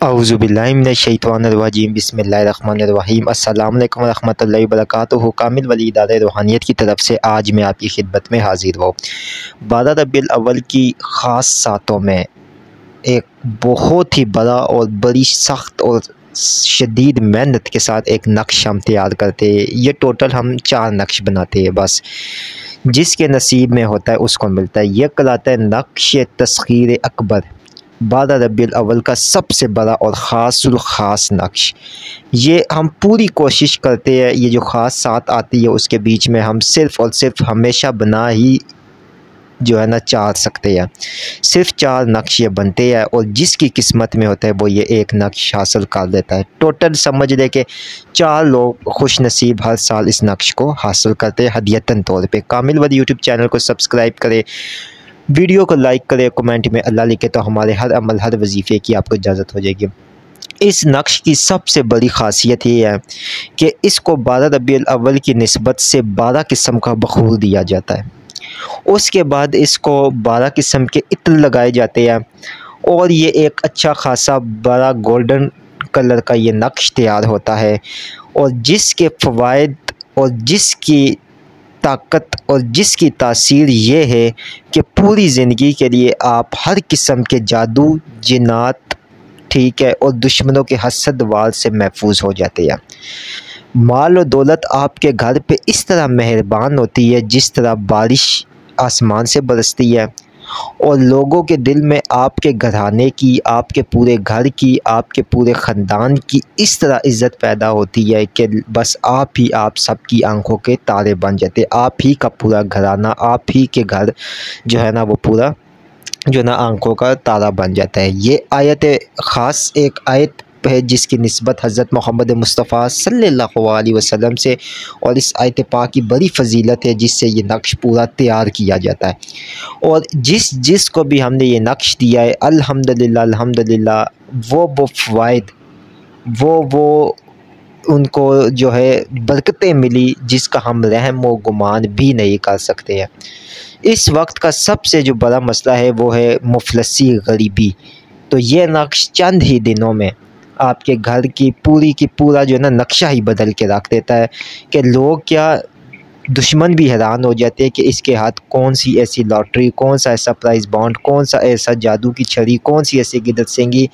اعوذ باللہ من الشیطان الرجیم بسم اللہ الرحمن الرحیم السلام علیکم ورحمۃ اللہ وبرکاتہ۔ کامل ولی ادارہ روحانیت کی طرف سے آج میں آپ کی خدمت میں حاضر ہوں۔ 12 ربیع الاول کی خاص ساتوں میں ایک بہت ہی بڑا اور بڑی سخت اور شدید محنت کے ساتھ ایک نقش ہم تیار کرتے ہیں۔ یہ ٹوٹل ہم 4 نقش بناتے ہیں، بس جس کے نصیب میں ہوتا ہے اس کو ملتا ہے۔ یہ کہلاتا ہے نقش تسخیر اکبر، 12 ربیع الاول کا سب سے بڑا اور خاص الخاص نقش۔ یہ ہم پوری کوشش کرتے ہیں، یہ جو خاص سات آتی ہے اس کے بیچ میں ہم صرف اور صرف ہمیشہ بنا ہی جو ہے نا 4 سکتے ہیں، صرف 4 نقش یہ بنتے ہیں، اور جس کی قسمت میں ہوتا ہے وہ یہ ایک نقش حاصل کر لیتا ہے۔ ٹوٹل سمجھ لے کہ 4 لوگ خوش نصیب ہر سال اس نقش کو حاصل کرتے ہیں ہدیتاً طور پہ۔ کامل ولی یوٹیوب چینل کو سبسکرائب کرے، ویڈیو کو لائک کرے، کمنٹ میں اللہ لکھے تو ہمارے ہر عمل ہر وظیفے کی آپ کو اجازت ہو جائے گی۔ اس نقش کی سب سے بڑی خاصیت یہ ہے کہ اس کو 12 ربیع الاول کی نسبت سے 12 قسم کا بخور دیا جاتا ہے۔ اس کے بعد اس کو 12 قسم کے عطر لگائے جاتے ہیں، اور یہ ایک اچھا خاصا بڑا گولڈن کلر کا یہ نقش تیار ہوتا ہے، اور جس کے فوائد اور جس کی طاقت اور جس کی تاثیر یہ ہے کہ پوری زندگی کے لیے آپ ہر قسم کے جادو، جنات، ٹھیک ہے، اور دشمنوں کے حسد وار سے محفوظ ہو جاتے ہیں۔ مال و دولت آپ کے گھر پہ اس طرح مہربان ہوتی ہے جس طرح بارش آسمان سے برستی ہے، اور لوگوں کے دل میں آپ کے گھرانے کی، آپ کے پورے گھر کی، آپ کے پورے خاندان کی اس طرح عزت پیدا ہوتی ہے کہ بس آپ سب کی آنکھوں کے تارے بن جاتے، آپ ہی کا پورا گھرانہ، آپ ہی کے گھر جو ہے نا وہ پورا جو ہے نا آنکھوں کا تارا بن جاتا ہے۔ یہ آیت خاص ایک آیت ہے جس کی نسبت حضرت محمد مصطفیٰ صلی اللہ علیہ وسلم سے، اور اس آیت پاک کی بڑی فضیلت ہے جس سے یہ نقش پورا تیار کیا جاتا ہے۔ اور جس کو بھی ہم نے یہ نقش دیا ہے الحمدللہ وہ فوائد وہ ان کو جو ہے برکتیں ملی جس کا ہم رحم و گمان بھی نہیں کر سکتے ہیں۔ اس وقت کا سب سے جو بڑا مسئلہ ہے وہ ہے مفلسی، غریبی۔ تو یہ نقش چند ہی دنوں میں آپ کے گھر کی پورا جو ہے نا نقشہ ہی بدل کے رکھ دیتا ہے، کہ لوگ کیا دشمن بھی حیران ہو جاتے ہیں کہ اس کے ہاتھ کون سی ایسی لاٹری، کون سا ایسا پرائز بانڈ، کون سا ایسا جادو کی چھڑی، کون سی ایسی گدت سینگی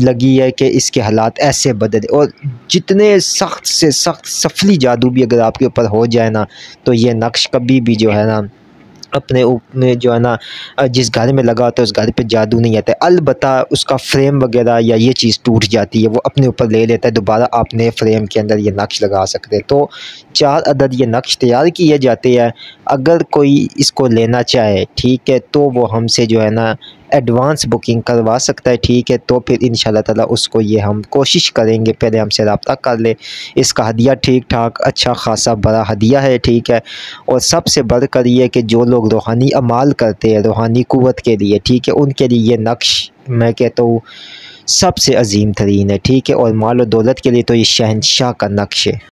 لگی ہے کہ اس کے حالات ایسے بدلے۔ اور جتنے سخت سے سخت سفلی جادو بھی اگر آپ کے اوپر ہو جائے نا تو یہ نقش کبھی بھی جو ہے نا اپنے اوپر جو ہے نا جس گھر میں لگا ہوتا ہے اس گھر پہ جادو نہیں آتا ہے، البتہ اس کا فریم وغیرہ یا یہ چیز ٹوٹ جاتی ہے، وہ اپنے اوپر لے لیتا ہے، دوبارہ آپ نئے فریم کے اندر یہ نقش لگا سکتے ہیں۔ تو 4 عدد یہ نقش تیار کیے جاتے ہیں، اگر کوئی اس کو لینا چاہے ٹھیک ہے تو وہ ہم سے جو ہے نا ایڈوانس بکنگ کروا سکتا ہے، ٹھیک ہے، تو پھر انشاءاللہ تعالی اس کو یہ ہم کوشش کریں گے پہلے ہم سے رابطہ کر لے۔ اس کا ہدیہ ٹھیک ٹھاک اچھا خاصا بڑا ہدیہ ہے، ٹھیک ہے، اور سب سے بڑھ کر یہ کہ جو لوگ روحانی اعمال کرتے ہیں روحانی قوت کے لیے، ٹھیک ہے، ان کے لیے یہ نقش میں کہتا ہوں سب سے عظیم ترین ہے، ٹھیک ہے، اور مال و دولت کے لیے تو یہ شہنشاہ کا نقش ہے۔